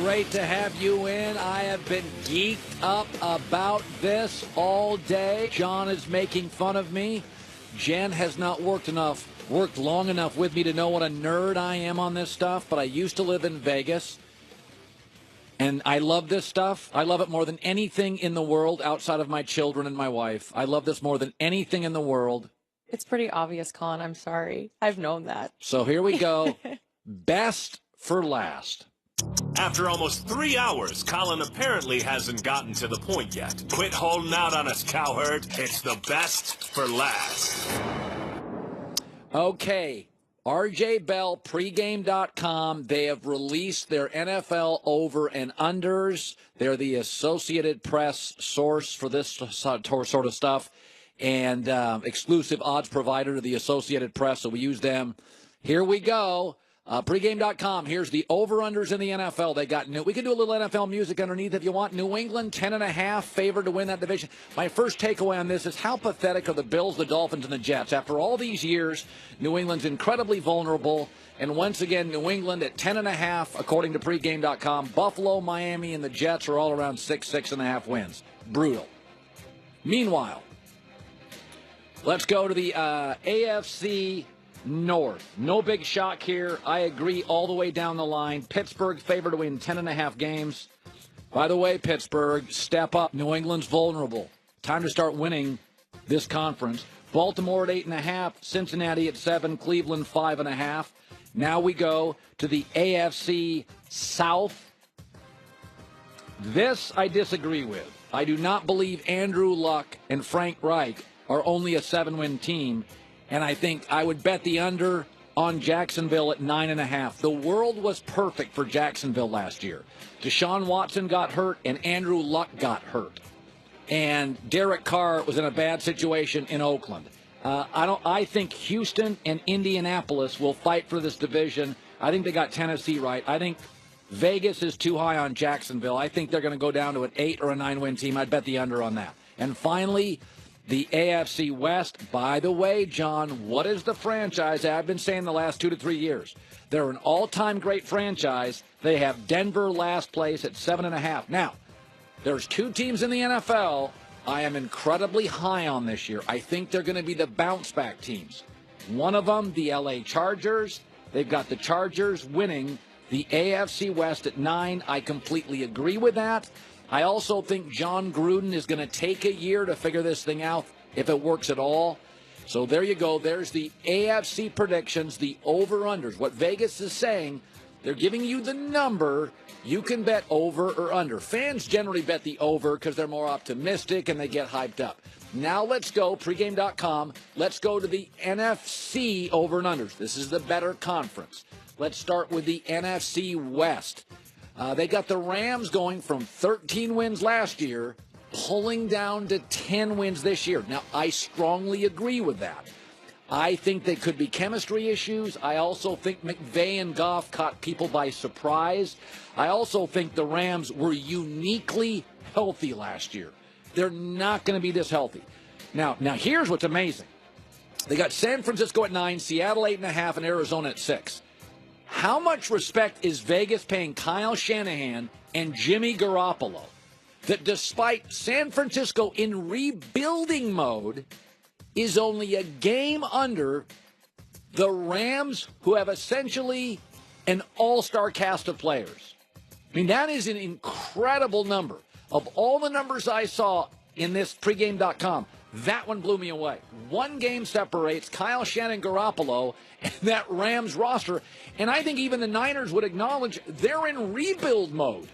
great to have you in. I have been geeked up about this all day. John is making fun of me. Jen has not worked long enough with me to know what a nerd I am on this stuff, but I used to live in Vegas, and I love this stuff. I love it more than anything in the world outside of my children and my wife. I love this more than anything in the world. It's pretty obvious, Colin. I'm sorry. I've known that. So here we go. Best for last. After almost 3 hours, Colin apparently hasn't gotten to the point yet. Quit holding out on us, cowherd. It's the best for last. Okay. RJ Bell, pregame.com. They have released their NFL over and unders. They're the Associated Press source for this sort of stuff, and exclusive odds provider to the Associated Press, so we use them. Here we go. Pregame.com. Here's the over-unders in the NFL. They got we can do a little NFL music underneath if you want. New England, 10.5, favored to win that division. My first takeaway on this is how pathetic are the Bills, the Dolphins, and the Jets. After all these years, New England's incredibly vulnerable. And once again, New England at 10.5, according to pregame.com. Buffalo, Miami, and the Jets are all around 6.5 wins. Brutal. Meanwhile, let's go to the AFC North. No big shock here. I agree all the way down the line. Pittsburgh favored to win 10.5 games. By the way, Pittsburgh, step up. New England's vulnerable. Time to start winning this conference. Baltimore at 8.5, Cincinnati at 7, Cleveland 5.5. Now we go to the AFC South. This I disagree with. I do not believe Andrew Luck and Frank Reich are only a 7-win team. And I think I would bet the under on Jacksonville at 9.5. The world was perfect for Jacksonville last year. Deshaun Watson got hurt and Andrew Luck got hurt. And Derek Carr was in a bad situation in Oakland. I think Houston and Indianapolis will fight for this division. I think they got Tennessee right. I think Vegas is too high on Jacksonville. I think they're going to go down to an 8 or a 9-win team. I'd bet the under on that. And finally, the AFC West. By the way, John, what is the franchise I've been saying the last 2 to 3 years? They're an all-time great franchise. They have Denver last place at 7.5. Now, there's 2 teams in the NFL I am incredibly high on this year. I think they're going to be the bounce-back teams. One of them, the LA Chargers. They've got the Chargers winning the AFC West at 9. I completely agree with that. I also think John Gruden is going to take a year to figure this thing out, if it works at all. So there you go. There's the AFC predictions, the over-unders. What Vegas is saying, they're giving you the number. You can bet over or under. Fans generally bet the over because they're more optimistic and they get hyped up. Now let's go, pregame.com. Let's go to the NFC over and unders. This is the better conference. Let's start with the NFC West. They got the Rams going from 13 wins last year, pulling down to 10 wins this year. Now, I strongly agree with that. I think they could be chemistry issues. I also think McVay and Goff caught people by surprise. I also think the Rams were uniquely healthy last year. They're not going to be this healthy. Now here's what's amazing. They got San Francisco at 9, Seattle 8.5, and Arizona at 6. How much respect is Vegas paying Kyle Shanahan and Jimmy Garoppolo that despite San Francisco in rebuilding mode is only a game under the Rams, who have essentially an all-star cast of players? I mean, that is an incredible number. Of all the numbers I saw in this pregame.com, that one blew me away. One game separates Kyle Shanahan, Garoppolo, and that Rams roster. And I think even the Niners would acknowledge they're in rebuild mode.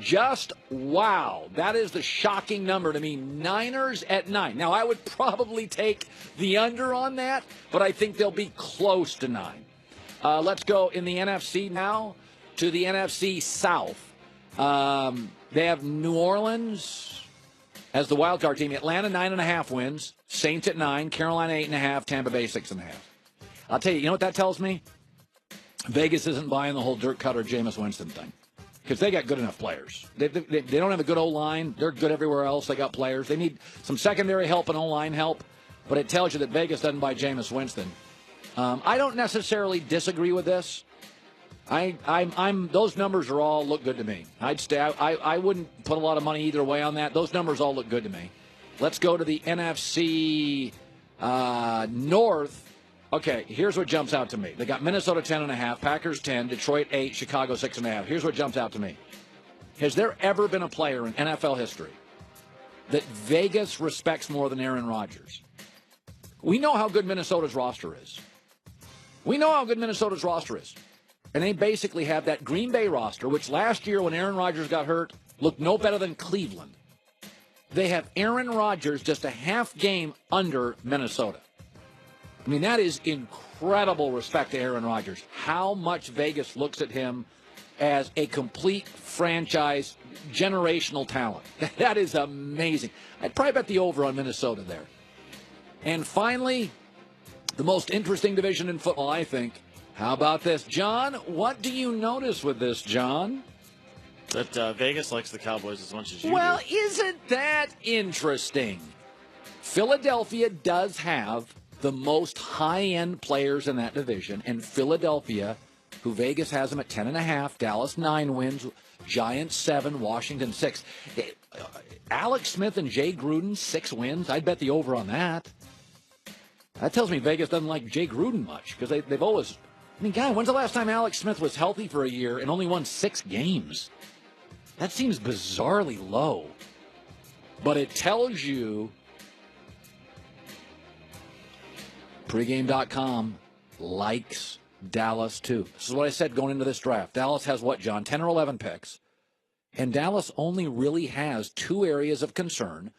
Just wow. That is the shocking number to me. Niners at 9. Now, I would probably take the under on that, but I think they'll be close to 9. Let's go in the NFC now to the NFC South. They have New Orleans as the wild card team. Atlanta 9.5 wins. Saints at 9. Carolina 8.5. Tampa Bay 6.5. I'll tell you, you know what that tells me? Vegas isn't buying the whole Dirk Cutter, Jameis Winston thing. Because they got good enough players. They don't have a good O-line. They're good everywhere else. They got players. They need some secondary help and O-line help. But it tells you that Vegas doesn't buy Jameis Winston. I don't necessarily disagree with this. I'm those numbers are all look good to me. I'd stay. I wouldn't put a lot of money either way on that. Those numbers all look good to me. Let's go to the NFC North. Okay, here's what jumps out to me. They got Minnesota 10.5, Packers 10, Detroit 8, Chicago 6.5. Here's what jumps out to me. Has there ever been a player in NFL history that Vegas respects more than Aaron Rodgers? We know how good Minnesota's roster is. And they basically have that Green Bay roster, which last year when Aaron Rodgers got hurt, looked no better than Cleveland. They have Aaron Rodgers just a half game under Minnesota. I mean, that is incredible respect to Aaron Rodgers. How much Vegas looks at him as a complete franchise, generational talent. That is amazing. I'd probably bet the over on Minnesota there. And finally, the most interesting division in football, I think. How about this? John, what do you notice with this, John? That Vegas likes the Cowboys as much as you Well, do. isn't that interesting? Philadelphia does have the most high-end players in that division, and Philadelphia, who Vegas has them at 10.5, Dallas 9 wins, Giants 7, Washington 6. Alex Smith and Jay Gruden 6 wins. I'd bet the over on that. That tells me Vegas doesn't like Jay Gruden much because they've always. I mean, guy, when's the last time Alex Smith was healthy for a year and only won 6 games? That seems bizarrely low. But it tells you pregame.com likes Dallas too. This is what I said going into this draft. Dallas has what, John? 10 or 11 picks. And Dallas only really has 2 areas of concern.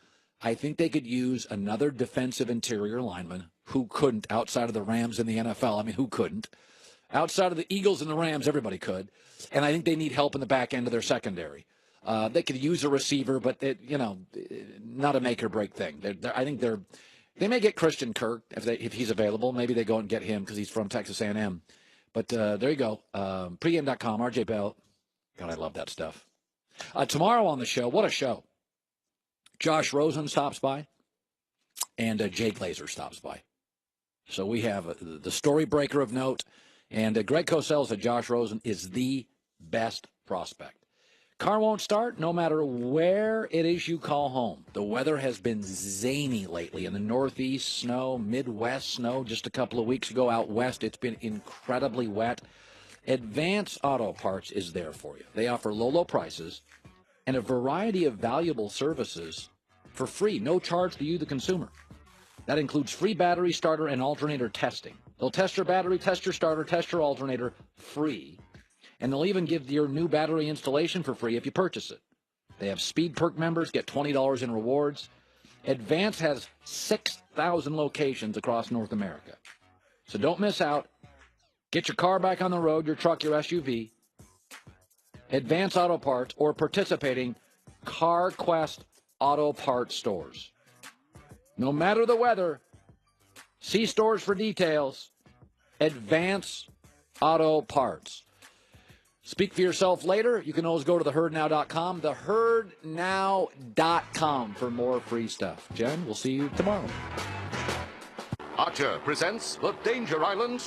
I think they could use another defensive interior lineman. Who couldn't outside of the Rams in the NFL? I mean, who couldn't? Outside of the Eagles and the Rams, everybody could. And I think they need help in the back end of their secondary. They could use a receiver, but not a make or break thing. I think they may get Christian Kirk if he's available. Maybe they go and get him because he's from Texas A&M. But there you go. Pregame.com, RJ Bell. God, I love that stuff. Tomorrow on the show, what a show. Josh Rosen stops by, and Jay Glazer stops by. So we have the story breaker of note, and Greg Cosell said Josh Rosen is the best prospect. Car won't start no matter where it is you call home. The weather has been zany lately. In the Northeast, snow, Midwest, snow. Just a couple of weeks ago out west, it's been incredibly wet. Advance Auto Parts is there for you. They offer low prices and a variety of valuable services for free, no charge to you, the consumer. That includes free battery, starter, and alternator testing. They'll test your battery, test your starter, test your alternator free. And they'll even give your new battery installation for free if you purchase it. They have Speed Perk members, get $20 in rewards. Advance has 6,000 locations across North America. So don't miss out. Get your car back on the road, your truck, your SUV. Advance Auto Parts or participating CarQuest Auto Parts stores. No matter the weather, see stores for details. Advance Auto Parts. Speak for yourself later. You can always go to theherdnow.com, theherdnow.com for more free stuff. Jen, we'll see you tomorrow. Archer presents The Danger Island.